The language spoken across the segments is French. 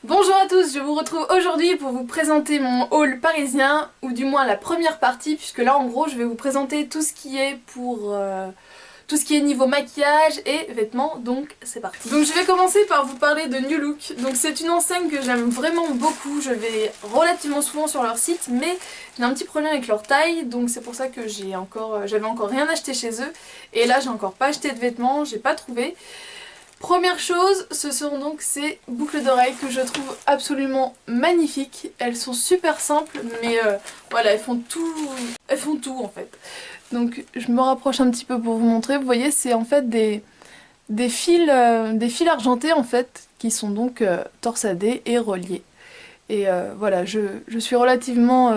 Bonjour à tous, je vous retrouve aujourd'hui pour vous présenter mon haul parisien, ou du moins la première partie, puisque là en gros je vais vous présenter tout ce qui est tout ce qui est niveau maquillage et vêtements, donc c'est parti. Donc je vais commencer par vous parler de New Look. Donc c'est une enseigne que j'aime vraiment beaucoup, je vais relativement souvent sur leur site, mais j'ai un petit problème avec leur taille, donc c'est pour ça que j'avais encore rien acheté chez eux, et là j'ai encore pas acheté de vêtements, j'ai pas trouvé. Première chose, ce sont donc ces boucles d'oreilles que je trouve absolument magnifiques. Elles sont super simples, mais voilà, elles font tout en fait. Donc je me rapproche un petit peu pour vous montrer. Vous voyez, c'est en fait des fils argentés en fait, qui sont donc torsadés et reliés. Et voilà, je suis relativement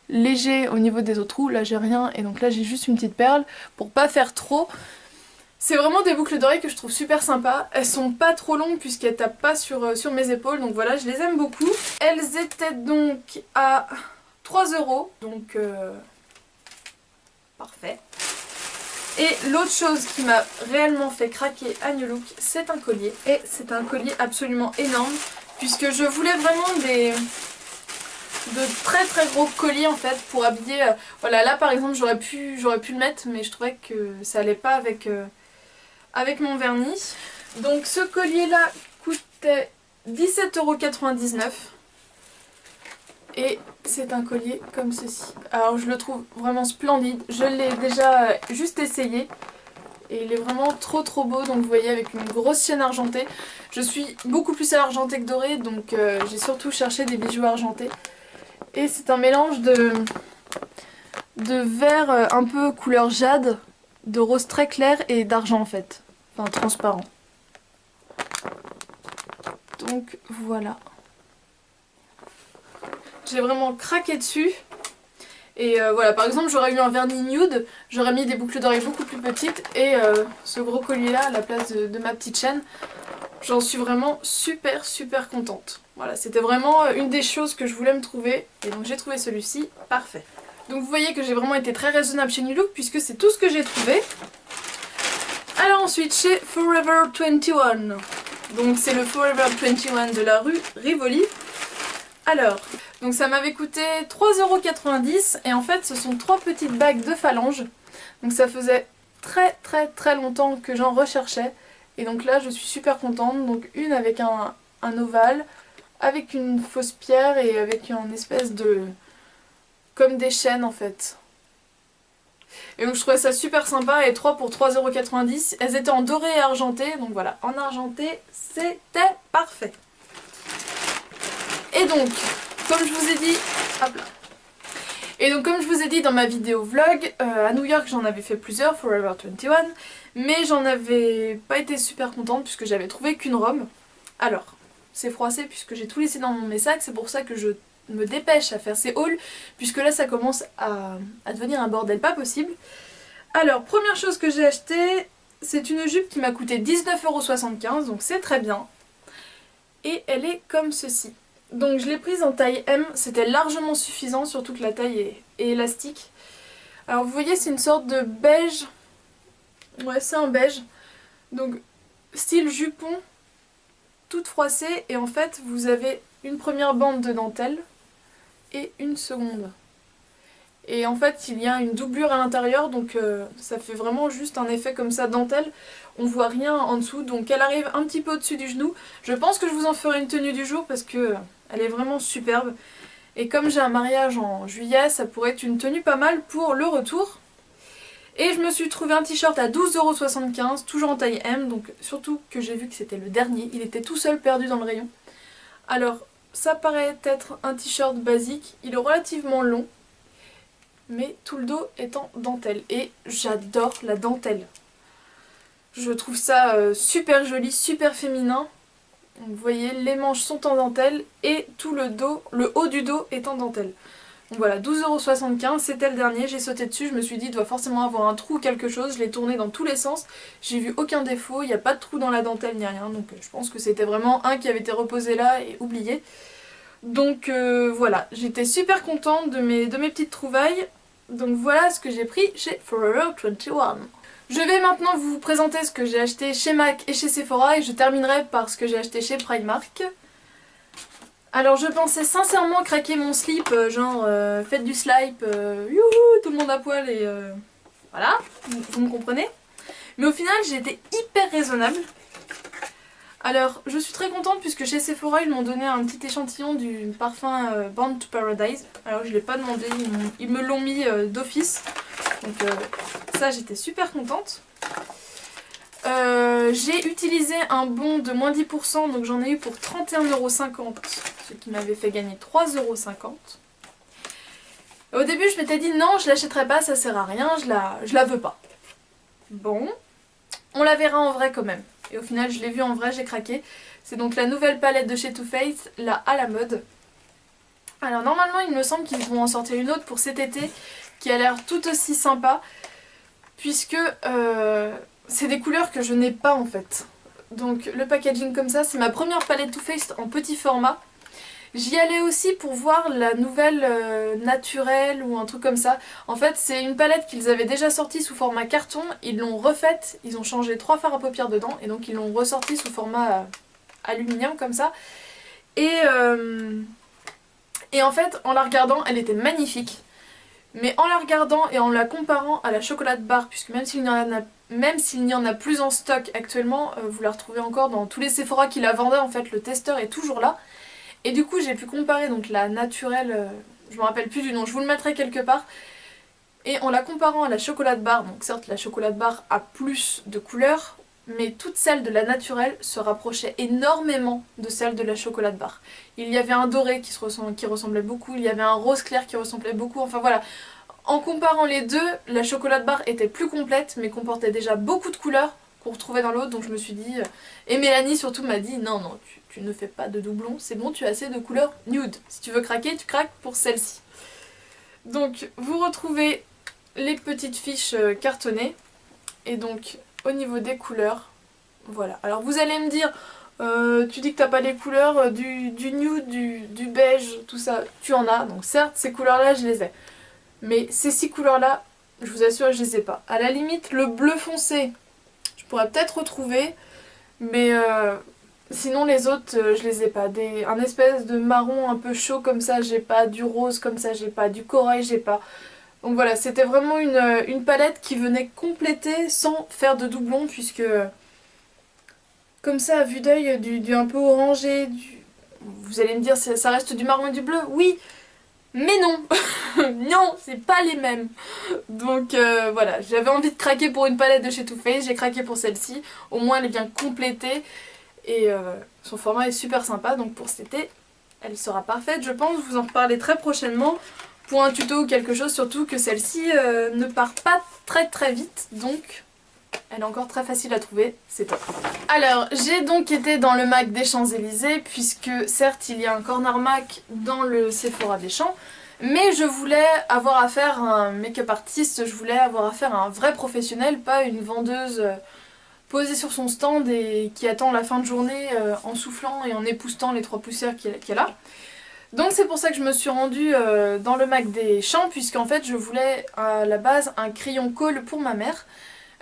léger au niveau des autres trous. Là j'ai rien, et donc là j'ai juste une petite perle pour pas faire trop. C'est vraiment des boucles d'oreilles que je trouve super sympas. Elles sont pas trop longues puisqu'elles tapent pas sur mes épaules, donc voilà, je les aime beaucoup. Elles étaient donc à 3 €, donc parfait. Et l'autre chose qui m'a réellement fait craquer à New Look, c'est un collier. Et c'est un collier absolument énorme, puisque je voulais vraiment de très très gros colliers en fait pour habiller. Voilà, là par exemple j'aurais pu le mettre, mais je trouvais que ça allait pas avec mon vernis. Donc ce collier là coûtait 17,99 € et c'est un collier comme ceci. Alors je le trouve vraiment splendide, je l'ai déjà juste essayé et il est vraiment trop beau. Donc vous voyez, avec une grosse chaîne argentée. Je suis beaucoup plus à l'argenté que doré, donc j'ai surtout cherché des bijoux argentés. Et c'est un mélange de vert un peu couleur jade, de rose très clair et d'argent en fait, enfin transparent. Donc voilà. J'ai vraiment craqué dessus. Et voilà, par exemple j'aurais eu un vernis nude, j'aurais mis des boucles d'oreilles beaucoup plus petites et ce gros collier là à la place de ma petite chaîne. J'en suis vraiment super contente. Voilà, c'était vraiment une des choses que je voulais me trouver et donc j'ai trouvé celui-ci, parfait. Donc vous voyez que j'ai vraiment été très raisonnable chez New Look puisque c'est tout ce que j'ai trouvé. Alors ensuite chez Forever 21. Donc c'est le Forever 21 de la rue Rivoli. Alors, donc ça m'avait coûté 3,90 € et en fait ce sont 3 petites bagues de phalanges. Donc ça faisait très longtemps que j'en recherchais. Et donc là je suis super contente. Donc une avec un ovale, avec une fausse pierre et avec une espèce de... comme des chaînes en fait. Et donc je trouvais ça super sympa, et 3 pour 3,90 €. Elles étaient en doré et argenté, donc voilà, en argenté c'était parfait. Et donc, comme je vous ai dit, hop là. Et donc comme je vous ai dit dans ma vidéo vlog, à New York j'en avais fait plusieurs, Forever 21, mais j'en avais pas été super contente puisque j'avais trouvé qu'une robe. Alors, c'est froissé puisque j'ai tout laissé dans mes sacs, c'est pour ça que je me dépêche à faire ces hauls, puisque là ça commence à devenir un bordel pas possible. Alors, première chose que j'ai acheté, c'est une jupe qui m'a coûté 19,75 €, donc c'est très bien. Et elle est comme ceci. Donc je l'ai prise en taille M, c'était largement suffisant, surtout que la taille est élastique. Alors vous voyez, c'est une sorte de beige, ouais c'est un beige, donc style jupon, toute froissée, et en fait vous avez une première bande de dentelle et une seconde. Et en fait il y a une doublure à l'intérieur, donc ça fait vraiment juste un effet comme ça dentelle. On voit rien en dessous, donc elle arrive un petit peu au-dessus du genou. Je pense que je vous en ferai une tenue du jour parce que elle est vraiment superbe. Et comme j'ai un mariage en juillet, ça pourrait être une tenue pas mal pour le retour. Et je me suis trouvé un t-shirt à 12,75 €, toujours en taille M, donc surtout que j'ai vu que c'était le dernier. Il était tout seul perdu dans le rayon. Alors ça paraît être un t-shirt basique, il est relativement long, mais tout le dos est en dentelle. Et j'adore la dentelle. Je trouve ça super joli, super féminin. Donc vous voyez, les manches sont en dentelle et tout le dos, le haut du dos est en dentelle. Donc voilà, 12,75 €, c'était le dernier, j'ai sauté dessus, je me suis dit il doit forcément avoir un trou ou quelque chose, je l'ai tourné dans tous les sens, j'ai vu aucun défaut, il n'y a pas de trou dans la dentelle ni rien, donc je pense que c'était vraiment un qui avait été reposé là et oublié. Donc voilà, j'étais super contente de mes petites trouvailles, donc voilà ce que j'ai pris chez Forever 21. Je vais maintenant vous présenter ce que j'ai acheté chez MAC et chez Sephora, et je terminerai par ce que j'ai acheté chez Primark. Alors je pensais sincèrement craquer mon slip, genre faites du slip, youhou, tout le monde à poil et voilà, vous me comprenez. Mais au final j'ai été hyper raisonnable. Alors je suis très contente puisque chez Sephora ils m'ont donné un petit échantillon du parfum Bound to Paradise. Alors je ne l'ai pas demandé, ils me l'ont mis d'office. Donc ça j'étais super contente. J'ai utilisé un bon de moins 10%, donc j'en ai eu pour 31,50 €, ce qui m'avait fait gagner 3,50 €. Au début je m'étais dit non, je l'achèterai pas, ça sert à rien, je la veux pas. Bon, on la verra en vrai quand même. Et au final je l'ai vue en vrai, j'ai craqué. C'est donc la nouvelle palette de chez Too Faced, la à la mode. Alors normalement il me semble qu'ils vont en sortir une autre pour cet été, qui a l'air tout aussi sympa, puisque c'est des couleurs que je n'ai pas en fait. Donc le packaging comme ça, c'est ma première palette Too Faced en petit format. J'y allais aussi pour voir la nouvelle naturelle ou un truc comme ça. En fait c'est une palette qu'ils avaient déjà sortie sous format carton, ils l'ont refaite, ils ont changé 3 fards à paupières dedans et donc ils l'ont ressortie sous format aluminium comme ça. Et en fait en la regardant elle était magnifique. Mais en la regardant et en la comparant à la chocolate bar, puisque même s'il n'y en a plus en stock actuellement, vous la retrouvez encore dans tous les Sephora qui la vendaient, en fait le testeur est toujours là. Et du coup j'ai pu comparer donc la naturelle, je me rappelle plus du nom, je vous le mettrai quelque part. Et en la comparant à la chocolate bar, donc certes la chocolate bar a plus de couleurs, mais toutes celles de la naturelle se rapprochaient énormément de celles de la chocolate bar. Il y avait un doré qui ressemblait beaucoup, il y avait un rose clair qui ressemblait beaucoup, enfin voilà. En comparant les deux, la chocolate bar était plus complète mais comportait déjà beaucoup de couleurs qu'on retrouvait dans l'autre, donc je me suis dit... Et Mélanie surtout m'a dit non non, tu ne fais pas de doublons, c'est bon, tu as assez de couleurs nude. Si tu veux craquer, tu craques pour celle-ci. Donc vous retrouvez les petites fiches cartonnées et donc au niveau des couleurs, voilà. Alors vous allez me dire, tu dis que t'as pas les couleurs du nude, du beige, tout ça, tu en as. Donc certes, ces couleurs-là, je les ai. Mais ces 6 couleurs-là, je vous assure, je les ai pas. À la limite, le bleu foncé, je pourrais peut-être retrouver, mais sinon les autres, je les ai pas. Un espèce de marron un peu chaud comme ça, j'ai pas. Du rose comme ça, j'ai pas. Du corail, j'ai pas. Donc voilà, c'était vraiment une palette qui venait compléter sans faire de doublons, puisque comme ça à vue d'œil, du un peu orangé, vous allez me dire ça reste du marron et du bleu, oui, mais non. Non, c'est pas les mêmes. Donc voilà, j'avais envie de craquer pour une palette de chez Too Faced, j'ai craqué pour celle-ci, au moins elle est bien complétée et son format est super sympa, donc pour cet été elle sera parfaite, je pense, vous en reparler très prochainement pour un tuto ou quelque chose, surtout que celle-ci ne part pas très vite, donc elle est encore très facile à trouver, c'est top. Alors, j'ai donc été dans le MAC des Champs-Élysées, puisque certes il y a un corner MAC dans le Sephora des Champs, mais je voulais avoir affaire à un make-up artiste, je voulais avoir affaire à un vrai professionnel, pas une vendeuse posée sur son stand et qui attend la fin de journée en soufflant et en époussetant les 3 poussières qu'elle a. Donc c'est pour ça que je me suis rendue dans le MAC des Champs, puisqu'en fait je voulais à la base un crayon colle pour ma mère.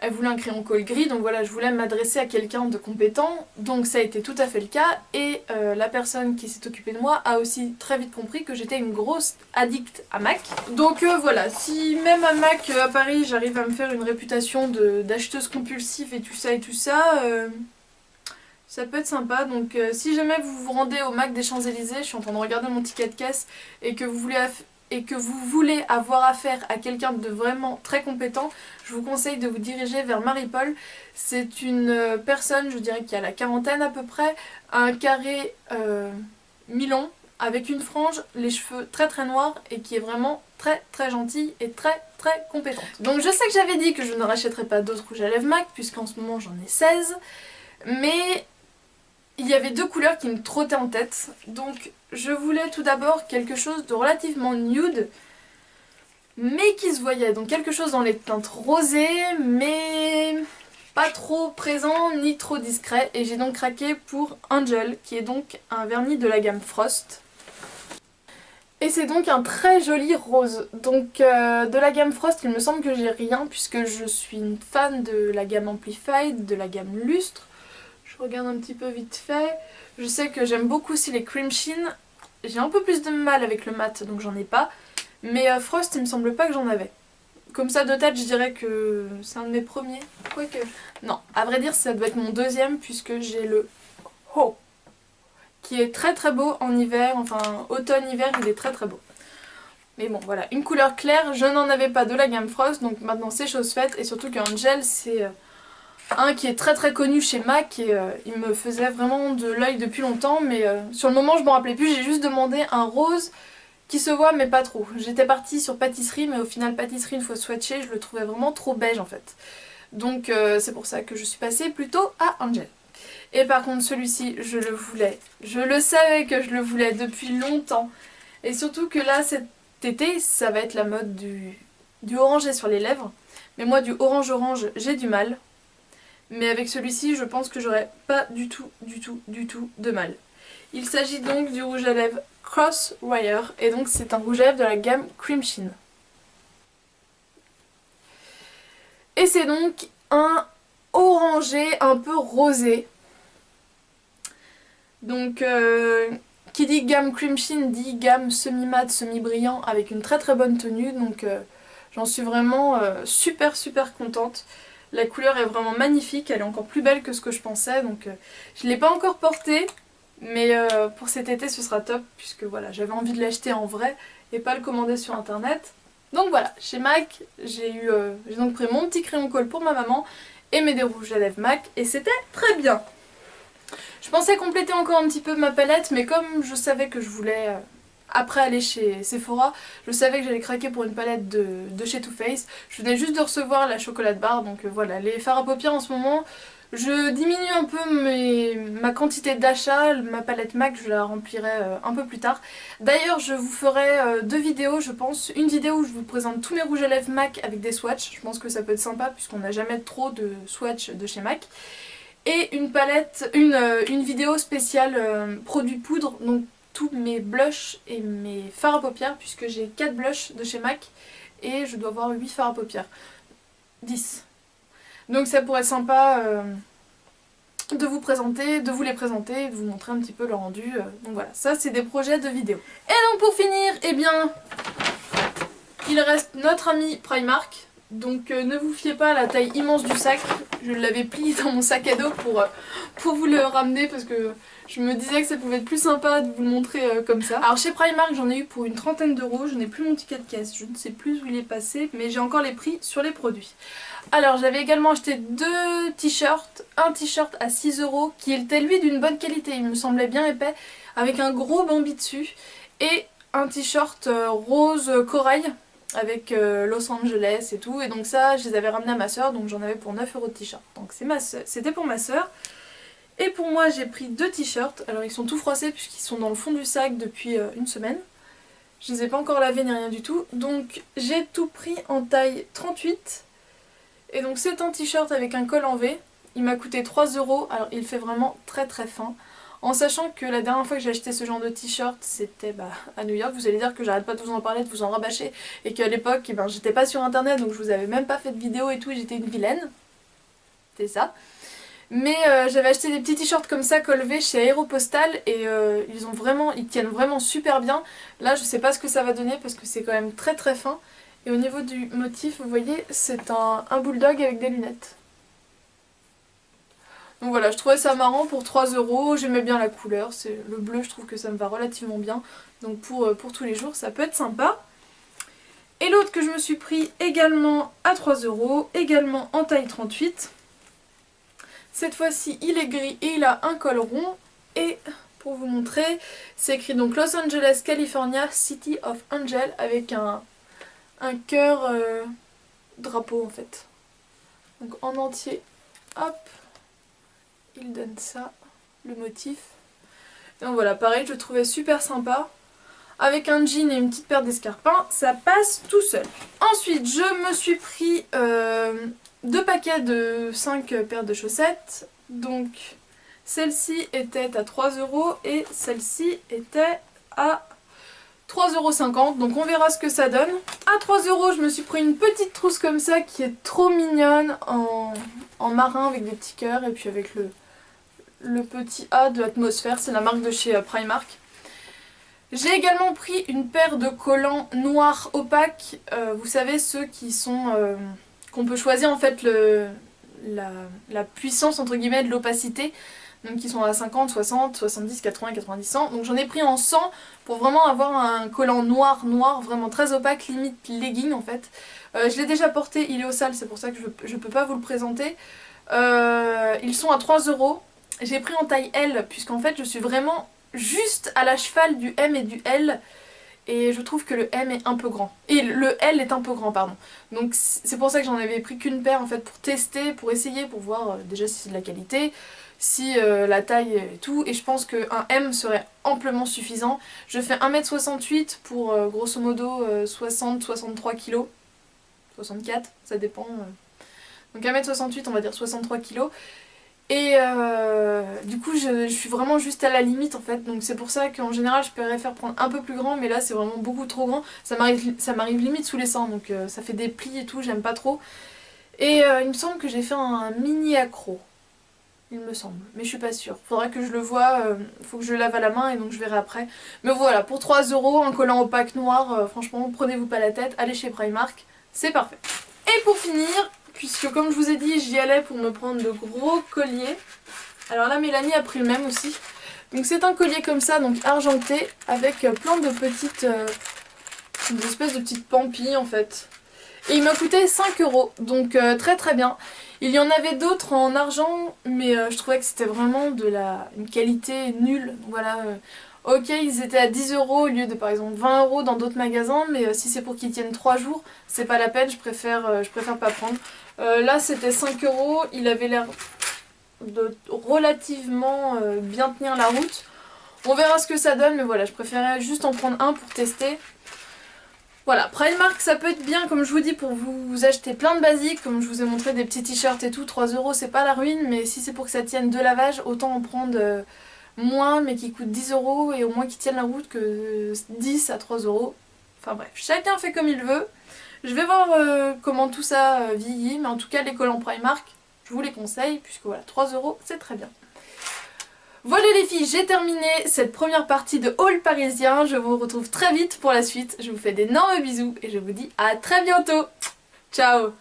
Elle voulait un crayon colle gris, donc voilà, je voulais m'adresser à quelqu'un de compétent, donc ça a été tout à fait le cas, et la personne qui s'est occupée de moi a aussi très vite compris que j'étais une grosse addict à MAC. Donc voilà, si même à MAC à Paris j'arrive à me faire une réputation d'acheteuse compulsive et tout ça, ça peut être sympa. Donc si jamais vous vous rendez au MAC des Champs-Élysées, je suis en train de regarder mon ticket de caisse, et que vous voulez avoir affaire à quelqu'un de vraiment très compétent, je vous conseille de vous diriger vers Marie-Paul. C'est une personne, je dirais, qui a la quarantaine à peu près, un carré mi-long, avec une frange, les cheveux très noirs, et qui est vraiment très gentille et très compétente. Donc je sais que j'avais dit que je ne rachèterais pas d'autres rouges à lèvres MAC, puisqu'en ce moment j'en ai 16, mais il y avait 2 couleurs qui me trottaient en tête, donc je voulais tout d'abord quelque chose de relativement nude, mais qui se voyait, donc quelque chose dans les teintes rosées, mais pas trop présent ni trop discret, et j'ai donc craqué pour Angel, qui est donc un vernis de la gamme Frost. Et c'est donc un très joli rose. Donc de la gamme Frost, il me semble que j'ai rien, puisque je suis une fan de la gamme Amplified, de la gamme Lustre. Je regarde un petit peu vite fait. Je sais que j'aime beaucoup aussi les Cream Sheen. J'ai un peu plus de mal avec le mat, donc j'en ai pas. Mais Frost, il me semble pas que j'en avais. Comme ça de tête, je dirais que c'est un de mes premiers. Quoique... Non, à vrai dire, ça doit être mon deuxième puisque j'ai le Ho, qui est très très beau en hiver, enfin automne-hiver, il est très très beau. Mais bon, voilà, une couleur claire, je n'en avais pas de la gamme Frost, donc maintenant c'est chose faite. Et surtout qu'Angel, c'est un qui est très très connu chez MAC et il me faisait vraiment de l'œil depuis longtemps. Mais sur le moment, je m'en rappelais plus, j'ai juste demandé un rose qui se voit mais pas trop. J'étais partie sur pâtisserie, mais au final pâtisserie une fois swatché, je le trouvais vraiment trop beige en fait. Donc c'est pour ça que je suis passée plutôt à Angel. Et par contre celui-ci, je le voulais. Je le savais que je le voulais depuis longtemps. Et surtout que là cet été, ça va être la mode du orangé sur les lèvres. Mais moi du orange j'ai du mal. Mais avec celui-ci, je pense que j'aurais pas du tout de mal. Il s'agit donc du rouge à lèvres Crosswire, et donc c'est un rouge à lèvres de la gamme Cream Sheen. Et c'est donc un orangé un peu rosé. Donc qui dit gamme Cream Sheen dit gamme semi-mat, semi-brillant avec une très très bonne tenue. Donc j'en suis vraiment super contente. La couleur est vraiment magnifique, elle est encore plus belle que ce que je pensais. Donc je ne l'ai pas encore portée. Mais pour cet été ce sera top puisque voilà, j'avais envie de l'acheter en vrai et pas le commander sur internet. Donc voilà, chez MAC j'ai donc pris mon petit crayon colle pour ma maman et mes rouges à lèvres MAC et c'était très bien. Je pensais compléter encore un petit peu ma palette, mais comme je savais que je voulais après aller chez Sephora, je savais que j'allais craquer pour une palette de chez Too Faced. Je venais juste de recevoir la chocolate bar, donc voilà, les fards à paupières en ce moment. Je diminue un peu ma quantité d'achat, ma palette MAC je la remplirai un peu plus tard. D'ailleurs je vous ferai deux vidéos je pense. Une vidéo où je vous présente tous mes rouges à lèvres MAC avec des swatchs. Je pense que ça peut être sympa puisqu'on n'a jamais trop de swatchs de chez MAC. Et une vidéo spéciale produits poudre, donc tous mes blushs et mes fards à paupières puisque j'ai 4 blushs de chez MAC et je dois avoir 8 fards à paupières. 10. Donc ça pourrait être sympa de vous les présenter, de vous montrer un petit peu le rendu. Donc voilà, ça c'est des projets de vidéos. Et donc pour finir, eh bien, il reste notre ami Primark. Donc ne vous fiez pas à la taille immense du sac. Je l'avais plié dans mon sac à dos pour vous le ramener parce que je me disais que ça pouvait être plus sympa de vous le montrer comme ça. Alors chez Primark j'en ai eu pour une trentaine d'euros. Je n'ai plus mon ticket de caisse, je ne sais plus où il est passé, mais j'ai encore les prix sur les produits. Alors j'avais également acheté deux t-shirts, un t-shirt à 6 euros qui était lui d'une bonne qualité, il me semblait bien épais, avec un gros Bambi dessus, et un t-shirt rose corail avec Los Angeles et tout, et donc ça je les avais ramenés à ma soeur, donc j'en avais pour 9 euros de t-shirt, donc c'était pour ma soeur. Et pour moi j'ai pris deux t-shirts, alors ils sont tout froissés puisqu'ils sont dans le fond du sac depuis une semaine. Je les ai pas encore lavés ni rien du tout, donc j'ai tout pris en taille 38. Et donc c'est un t-shirt avec un col en V, il m'a coûté 3 euros, alors il fait vraiment très fin. En sachant que la dernière fois que j'ai acheté ce genre de t-shirt, c'était à New York. Vous allez dire que j'arrête pas de vous en parler, de vous en rabâcher, et qu'à l'époque, j'étais pas sur internet, donc je vous avais même pas fait de vidéo et tout, et j'étais une vilaine. C'est ça. Mais j'avais acheté des petits t-shirts comme ça, col V, chez Aéropostal, et ils tiennent vraiment super bien. Là, je sais pas ce que ça va donner, parce que c'est quand même très fin. Et au niveau du motif, vous voyez, c'est un bulldog avec des lunettes. Donc voilà, je trouvais ça marrant pour 3 euros, j'aimais bien la couleur, le bleu, je trouve que ça me va relativement bien. Donc pour tous les jours, ça peut être sympa. Et l'autre que je me suis pris également à 3 euros, également en taille 38. Cette fois-ci, il est gris et il a un col rond. Et pour vous montrer, c'est écrit donc Los Angeles, California, City of Angel, avec un cœur drapeau en fait. Donc en entier, hop, il donne ça, le motif. Donc voilà, pareil, je le trouvais super sympa. Avec un jean et une petite paire d'escarpins, ça passe tout seul. Ensuite, je me suis pris deux paquets de 5 paires de chaussettes. Donc celle-ci était à 3 euros et celle-ci était à 3,50 €, donc on verra ce que ça donne. À 3 euros, je me suis pris une petite trousse comme ça qui est trop mignonne en marin avec des petits cœurs et puis avec le petit A de l'atmosphère, c'est la marque de chez Primark. J'ai également pris une paire de collants noirs opaques, vous savez ceux qui sont qu'on peut choisir en fait la puissance entre guillemets de l'opacité, donc qui sont à 50, 60, 70, 80, 90, 100. Donc j'en ai pris en 100 pour vraiment avoir un collant noir vraiment très opaque, limite legging en fait. Je l'ai déjà porté, il est au sale, c'est pour ça que je peux pas vous le présenter. Ils sont à 3 €. J'ai pris en taille L puisqu'en fait je suis vraiment juste à la cheval du M et du L. Et je trouve que le M est un peu grand. Et le L est un peu grand, pardon. Donc c'est pour ça que j'en avais pris qu'une paire en fait pour tester, pour essayer, pour voir déjà si c'est de la qualité, si la taille et tout. Et je pense qu'un M serait amplement suffisant. Je fais 1m68 pour grosso modo 60-63 kg. 64, ça dépend. Donc 1m68, on va dire 63 kg. Et du coup je suis vraiment juste à la limite en fait, donc c'est pour ça qu'en général je préfère prendre un peu plus grand, mais là c'est vraiment beaucoup trop grand, ça m'arrive limite sous les seins, donc ça fait des plis et tout, j'aime pas trop. Et il me semble que j'ai fait un mini accro, il me semble, mais je suis pas sûre, faudra que je le voie, faut que je le lave à la main et donc je verrai après. Mais voilà, pour 3 €, un collant opaque noir, franchement prenez-vous pas la tête, allez chez Primark, c'est parfait. Et pour finir, puisque comme je vous ai dit j'y allais pour me prendre de gros colliers. Alors là Mélanie a pris le même aussi. Donc c'est un collier comme ça, donc argenté, avec plein de petites... des espèces de petites pampilles en fait. Et il m'a coûté 5 €, donc très très bien. Il y en avait d'autres en argent, mais je trouvais que c'était vraiment une qualité nulle. Donc voilà, ok ils étaient à 10 € au lieu de par exemple 20 € dans d'autres magasins, mais si c'est pour qu'ils tiennent 3 jours, c'est pas la peine, je préfère pas prendre. Là c'était 5 €, il avait l'air de relativement bien tenir la route. On verra ce que ça donne, mais voilà, je préférais juste en prendre un pour tester. Voilà, Primark ça peut être bien comme je vous dis pour vous acheter plein de basiques, comme je vous ai montré des petits t-shirts et tout, 3 € c'est pas la ruine, mais si c'est pour que ça tienne de lavage, autant en prendre moins mais qui coûte 10 € et au moins qui tiennent la route que 10 à 3 €. Enfin bref, chacun fait comme il veut. Je vais voir comment tout ça vieillit, mais en tout cas les collants Primark, je vous les conseille, puisque voilà, 3 € c'est très bien. Voilà les filles, j'ai terminé cette première partie de haul parisien. Je vous retrouve très vite pour la suite. Je vous fais d'énormes bisous et je vous dis à très bientôt. Ciao!